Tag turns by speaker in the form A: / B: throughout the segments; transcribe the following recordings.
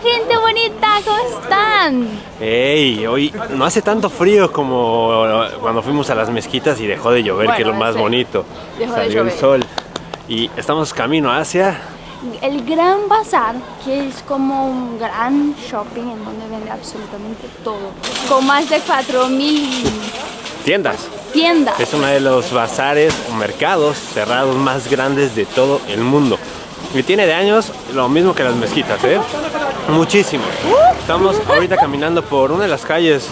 A: gente bonita, ¿cómo están?
B: Hey, hoy no hace tanto frío como cuando fuimos a las mezquitas y dejó de llover, que es lo más bonito. Salió el sol y estamos camino hacia
A: el Gran Bazar, que es como un gran shopping en donde vende absolutamente todo, con más de 4.000
B: tiendas. Es uno de los bazares o mercados cerrados más grandes de todo el mundo. Y tiene de años lo mismo que las mezquitas, ¿eh? Muchísimo. Estamos ahorita caminando por una de las calles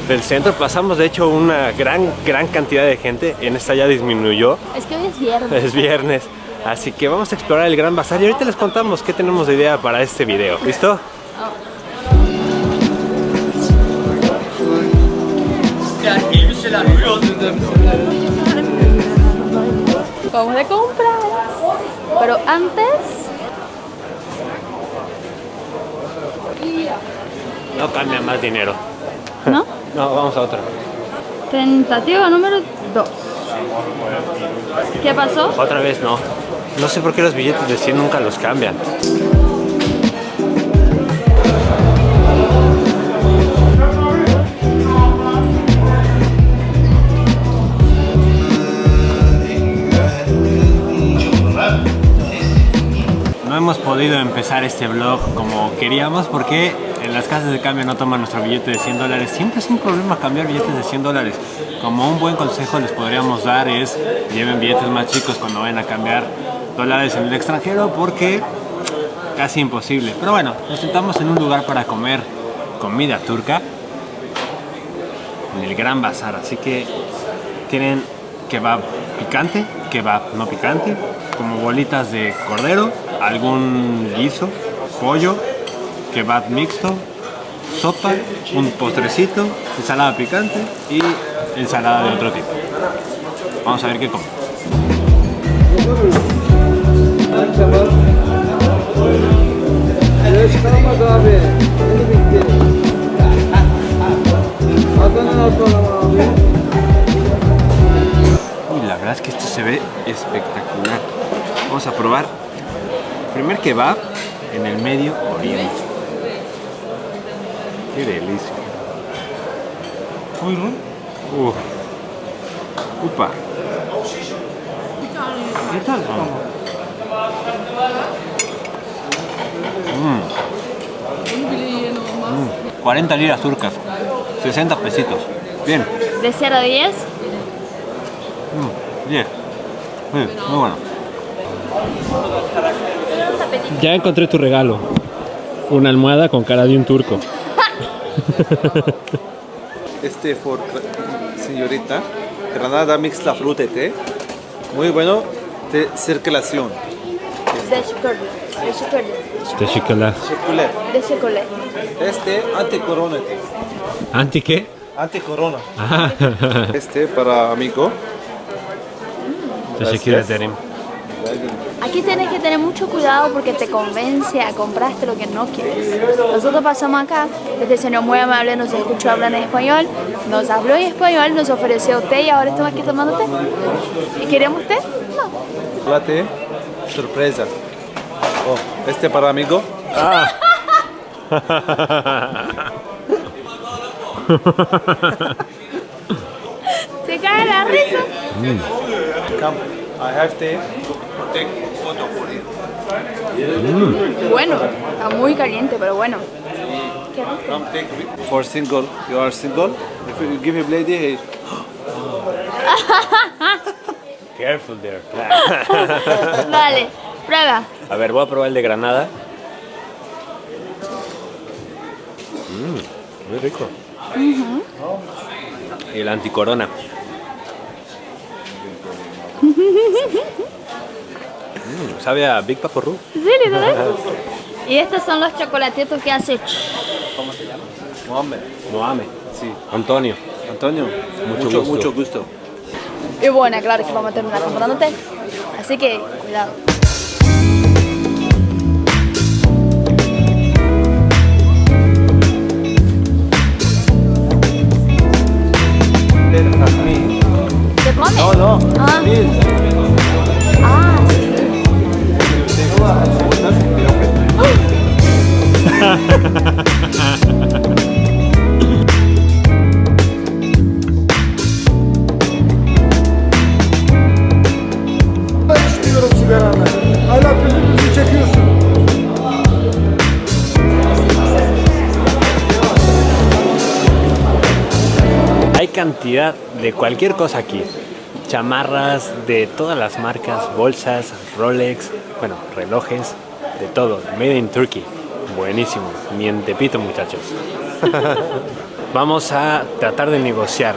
B: del centro. Pasamos de hecho una gran cantidad de gente. En esta ya disminuyó.
A: Es que hoy es viernes.
B: Es viernes. Así que vamos a explorar el Gran Bazar y ahorita les contamos qué tenemos de idea para este video. ¿Listo?
A: Vamos a comprar. Pero antes...
B: No cambia más dinero.
A: ¿No?
B: No, vamos a otra.
A: Tentativa número 2. ¿Qué pasó?
B: Otra vez no. No sé por qué los billetes de 100 nunca los cambian. No hemos podido empezar este vlog como queríamos porque en las casas de cambio no toman nuestro billete de $100. Siempre es un problema cambiar billetes de $100. Como un buen consejo les podríamos dar es lleven billetes más chicos cuando vayan a cambiar dólares en el extranjero porque casi imposible. Pero bueno, nos sentamos en un lugar para comer comida turca en el Gran Bazar. Así que tienen kebab picante, kebab no picante, como bolitas de cordero, algún guiso, pollo, kebab mixto, sopa, un postrecito, ensalada picante y ensalada de otro tipo. Vamos a ver qué come. Y la verdad es que esto se ve espectacular. Vamos a probar primer kebab en el Medio Oriente. Qué delicia. Upa. ¿Qué tal? 40 liras turcas, 60 pesitos. Bien.
A: ¿De 0 a 10?
B: 10. Muy bueno. Ya encontré tu regalo. Una almohada con cara de un turco.
C: For señorita, Granada mix la fruta té. Muy bueno de circulación.
A: De chocolate.
B: De chocolate.
A: De chocolate.
C: Anti-corona.
B: ¿Anti qué?
C: Anti-corona. Para amigo.
B: Teşekkür ederim.
A: Aquí tienes que tener mucho cuidado porque te convence a comprarte lo que no quieres. Nosotros pasamos acá, este señor muy amable nos escuchó hablar en español, nos habló en español, nos ofreció té y ahora estamos aquí tomando té. ¿Y queremos té? No.
C: Latte, sorpresa. Para amigo.
A: ¿Te cae la risa?
C: Come, I have tea. Take photo for you.
A: Bueno, está muy caliente, pero bueno. Qué rico.
C: Come take for single. You are single. If you give him lady, hey.
B: Careful there.
A: Dale, prueba.
B: A ver, voy a probar el de Granada. Muy rico. Y el anticorona. Sabe a Big Paporru.
A: Sí, literal. Y estos son los chocolatitos que hace.
C: ¿Cómo se llama? Mohamed.
B: Mohamed.
C: Sí.
B: Antonio.
C: Antonio. Mucho gusto.
A: Y bueno, claro que vamos a terminar comprando té. Así que, cuidado. ¿Te comes?
C: No.
A: Ah.
D: İçmiyorum sigaranı. Hala püzümüzü çekiyorsun.
B: Hay cantidad de cualquier cosa aquí. Chamarras de todas las marcas, bolsas, Rolex, bueno, relojes, de todo. Made in Turkey. Buenísimo. Mientepito, muchachos. Vamos a tratar de negociar.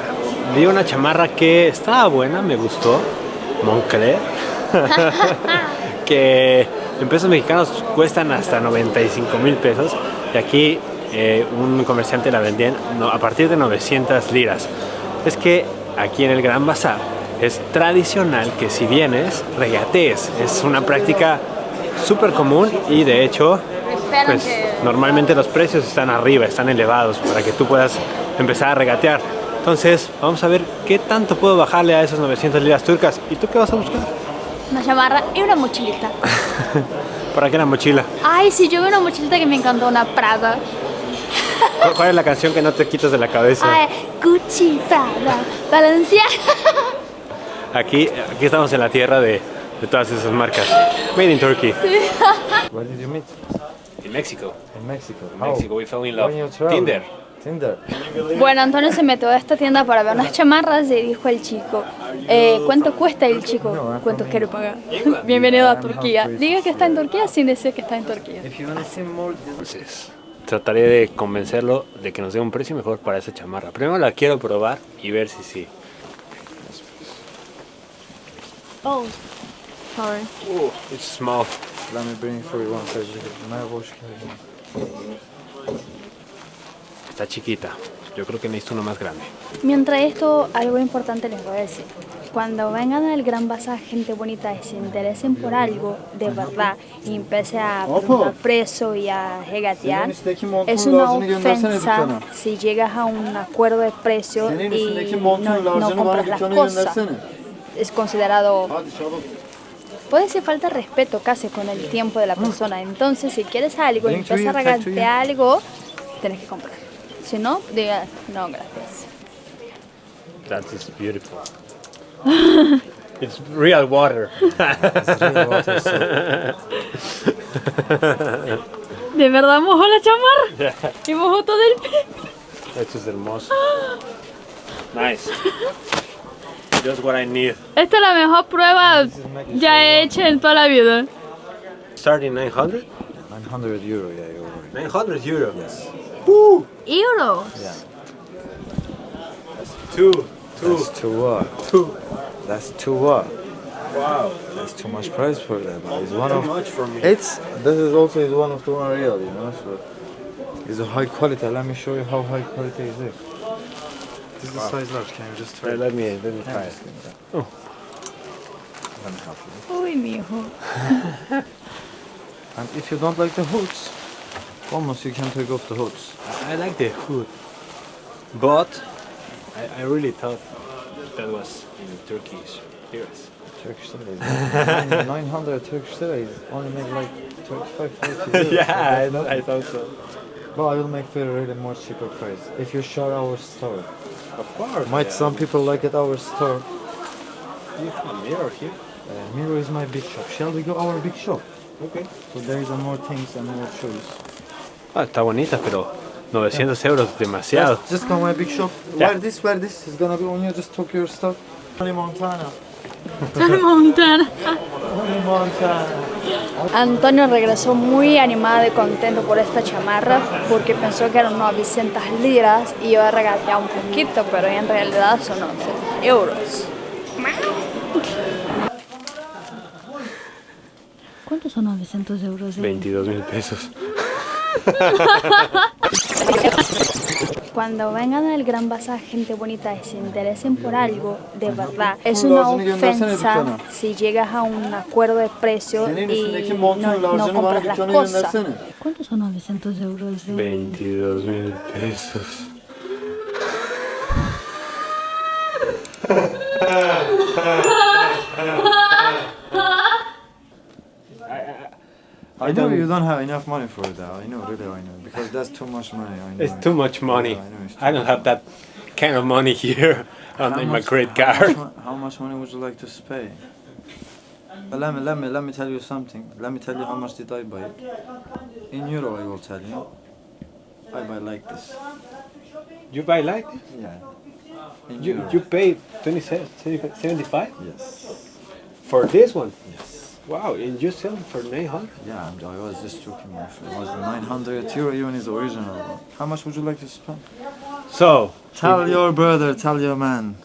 B: Vi una chamarra que estaba buena, me gustó. Moncler. Que en pesos mexicanos cuestan hasta 95,000 pesos. Y aquí un comerciante la vendía a partir de 900 liras. Es que aquí en el Gran Bazar es tradicional que si vienes, regatees. Es una práctica súper común y de hecho, pues, normalmente los precios están arriba, están elevados para que tú puedas empezar a regatear. Entonces, vamos a ver qué tanto puedo bajarle a esos 900 liras turcas. ¿Y tú qué vas a buscar?
A: Una chamarra y una mochilita.
B: ¿Para qué la mochila?
A: Ay, sí, yo vi una mochilita que me encantó, una Prada.
B: ¿Cuál es la canción que no te quitas de la cabeza?
A: Ay, Gucci, Prada, Balenciaga.
B: Aquí estamos en la tierra de todas esas marcas. Made in Turkey.
D: Where did you meet?
B: In Mexico.
D: In Mexico.
B: In Mexico, we fell in love.
D: When you travel?
B: Tinder.
D: Tinder.
A: Bueno, Antonio se metió a esta tienda para ver unas chamarras y dijo al chico, ¿cuánto cuesta el chico? ¿Cuánto quiere pagar? Bienvenido a Turquía. Diga que está en Turquía sin decir que está en Turquía.
D: If you want to see more,
B: Entonces, trataré de convencerlo de que nos dé un precio mejor para esa chamarra. Primero la quiero probar y ver si sí.
A: Oh, sorry.
B: It's small.
D: let me bring it for you one second.
B: Está chiquita. Yo creo que necesito una más grande.
A: Mientras esto, algo importante les voy a decir. Cuando vengan al Gran Bazar, gente bonita, y se interesen por algo de verdad y empiece a preguntar precio y a regatear, es una ofensa si llegas a un acuerdo de precio y no compras las cosas. Es considerado, puede ser falta de respeto casi con el tiempo de la persona. Entonces, si quieres algo y empiezas a regatear algo, tienes que comprar. Si no, diga no, gracias.
B: That is beautiful. It's real water.
A: ¿De verdad mojó la chamarra? ¿Y mojó todo el pie?
B: Esto es hermoso. Nice. Just what I need.
A: Esta es la mejor prueba ya hecha en toda la vida.
B: Starting 900?
D: 900 euro, yeah, you're right.
B: 900 euro.
D: Yes.
A: ¿Euros?
D: Yeah.
B: Two.
D: That's too what?
B: Two.
D: That's too what?
B: Wow.
D: That's too much price for that. But it's one
B: Too
D: of.
B: much for me.
D: This is also is one of the unreal, you know. So it's a high quality. Let me show you how high quality is it. This is size large. Can you just try?
B: Let me try it.
D: Oh. Let me help you.
A: Uy, mijo.
D: And if you don't like the hoods, almost you can take off the hoods.
B: I like the hood, but I really thought that was in Turkish liras.
D: Turkish lira. 900 Turkish lira is only make like 35, 40 euros.
B: I thought so.
D: But I will make for a really more cheaper price. If you share our store.
B: Of course.
D: Might some people like at our store.
B: You have a mirror here.
D: Miro is my big shop. Shall we go our big shop?
B: Okay.
D: So there is more things and more shoes.
B: Ah, está bonita, pero 900 euros es demasiado.
D: Just come my big shop.
B: Yeah.
D: Wear this. It's gonna be on you. Just took your stuff. Tony Montana.
A: Montana.
D: Tony Montana.
A: Antonio regresó muy animado y contento por esta chamarra porque pensó que eran 900 liras y iba a regatear un poquito, pero en realidad son 11 euros. ¿Cuántos son 900 euros?
B: 22,000 pesos.
A: Cuando vengan al Gran Bazar, gente bonita, y se interesen por algo de verdad, es una ofensa si llegas a un acuerdo de precio y no compras las cosas. ¿Cuántos son 900 euros?
B: 22,000 pesos.
D: I know you don't have enough money for that. I know, really, I know. Because that's too much money. I know.
B: It's too much money.
D: Yeah, I know, it's too
B: I don't have that kind of money here in my credit card.
D: How much money would you like to pay? But let me tell you something. Let me tell you how much did I buy it. In euro, I will tell you. I buy like this.
B: You buy like this?
D: Yeah. In
B: You
D: euro.
B: you pay 75
D: Yes.
B: for this one?
D: Yes.
B: Wow, and you sell it for 900?
D: Yeah, I was just joking. My friend. It was 900 euro even is the original one. How much would you like to spend?
B: So,
D: Tell your brother, tell your man.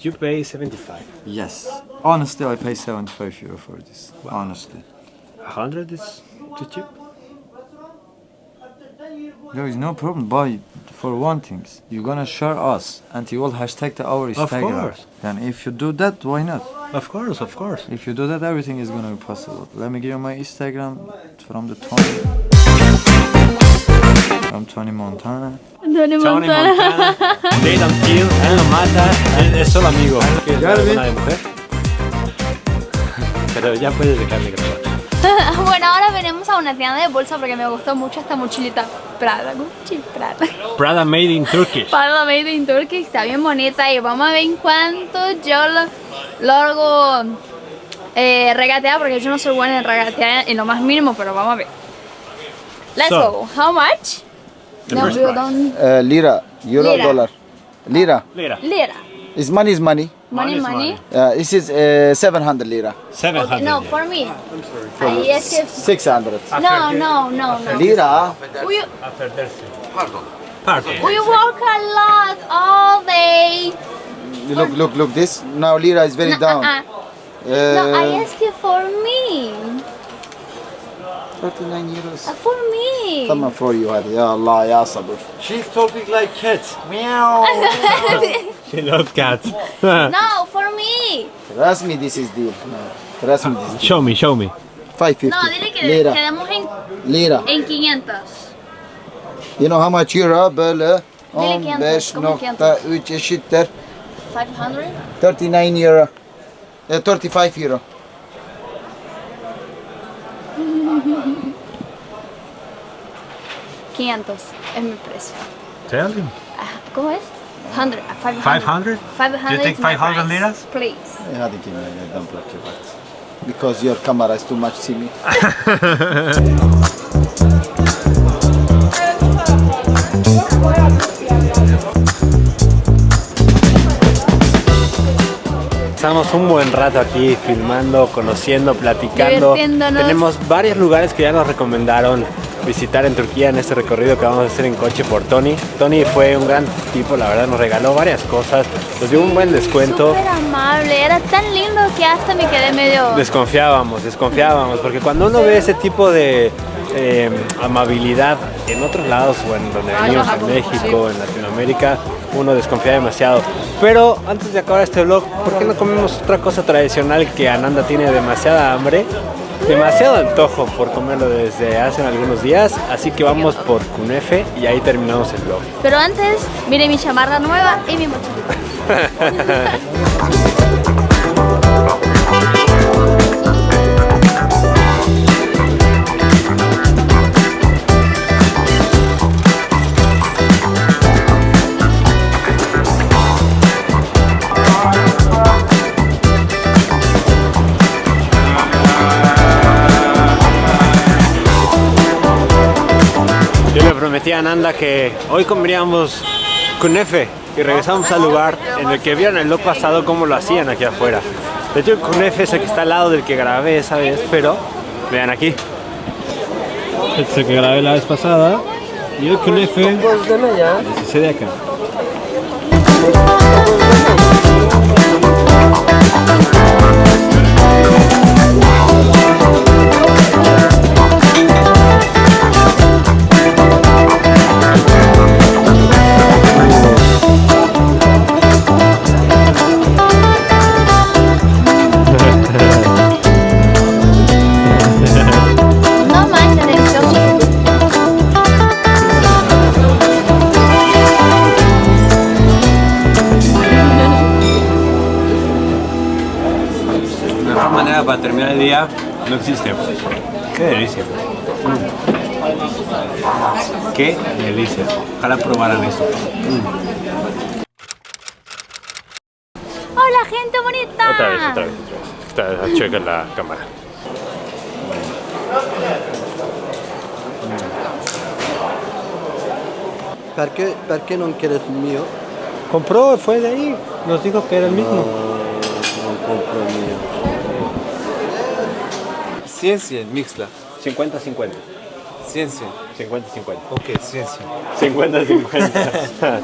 B: you pay 75.
D: Yes. Honestly, I pay 75 euro for this. Honestly.
B: 100 is too cheap.
D: There is no problem. But for one thing, you're gonna share us and you will hashtag our Instagram.
B: course.
D: Then if you do that, why not?
B: Of course, of course.
D: If you do that, everything is gonna be possible. Let me give you my Instagram from the Tony. From Tony Montana.
A: Tony
B: Tony
A: Montana.
B: Montana. They don't kill, él no mata, él es solo amigo. ¿Quieres ver
D: Garby.
B: alguna de mujer? Pero ya puedes dejar de grabar.
A: Bueno, ahora venimos a una tienda de bolsa porque me gustó mucho esta mochilita Prada, Gucci, Prada.
B: Prada made in Turkish.
A: Prada Made in Turkey, está bien bonita y vamos a ver en cuánto yo lo hago regatear porque yo no soy buena en regatear en lo más mínimo, pero vamos a ver. Let's
B: So,
A: go. How much?
B: the
A: No,
B: first
A: you
B: price.
A: don't.
E: Lira, euro,
A: Lira.
E: dollar. Lira.
B: Lira.
A: Lira.
E: Is money is money.
A: Money,
B: is
A: money.
E: This is 700 lira.
B: 700.
A: Okay, no, for me. Ahí es que...
E: 600.
A: No, no, no, no.
E: Lira.
A: We,
B: A perderse. Pardon.
A: we work a lot all day.
E: Look, this. Now lira is very
A: No,
E: down.
A: No, I ask you for me.
E: 39 euros.
A: For me.
E: Come on for you, Hadi. Ya Allah, ya sabır.
D: She's talking like cats. Meow.
B: She loves cats.
A: No, for me.
E: Trust me, this is deal. No, trust me, this is
B: Show me, show me.
E: deal. 550.
A: No, dile que
E: Lira.
A: quedamos
E: Lira.
A: en 500.
E: You know how much euro? Böyle
A: Dile 500, como
E: 15.3 eşittir
A: 500?
E: 39 euro. 35 euro. $500
A: es mi precio.
B: Tell him.
A: ¿Cómo es? 100, 500.
B: 500?
A: 500
B: You take
A: is my
B: 500
A: price.
B: liras?
A: Please.
E: Hadi give me, I don't block your heart. Because your camera is too much see me.
B: Estamos un buen rato aquí filmando, conociendo, platicando.
A: Divirtiéndonos.
B: Tenemos varios lugares que ya nos recomendaron visitar en Turquía en este recorrido que vamos a hacer en coche por Tony. Tony fue un gran tipo, la verdad nos regaló varias cosas, nos dio un buen descuento.
A: Súper amable, era tan lindo que hasta me quedé medio...
B: Desconfiábamos, porque cuando uno ve ese tipo de amabilidad en otros lados, o en donde venimos, en México, en Latinoamérica, uno desconfía demasiado. Pero antes de acabar este vlog, ¿por qué no comemos otra cosa tradicional que Ananda tiene demasiada hambre? Demasiado antojo por comerlo desde hace algunos días, así que vamos por Kunefe y ahí terminamos el vlog.
A: Pero antes, mire mi chamarra nueva y mi mochilita.
B: Yo le prometí a Ananda que hoy comeríamos kunefe y regresamos al lugar en el que vieron el vlog pasado cómo lo hacían aquí afuera. De hecho el kunefe es el que está al lado del que grabé esa vez, pero vean aquí. Este es el que grabé la vez pasada y el kunefe sucede acá.
A: No manches, delicioso.
B: La mejor manera para terminar el día no existe. Qué delicia. Qué delicia. Ojalá probaran esto.
A: ¡Hola, gente bonita!
B: Otra vez. Checa la cámara.
F: Perché non quieres il mio?
B: Compró, fue de ahí. Nos dijo que era el mismo.
F: Non compro il mio.
C: 100 mixla.
B: 50-50.
C: 100.
B: 50-50.
C: Ok, 100.
B: 50-50.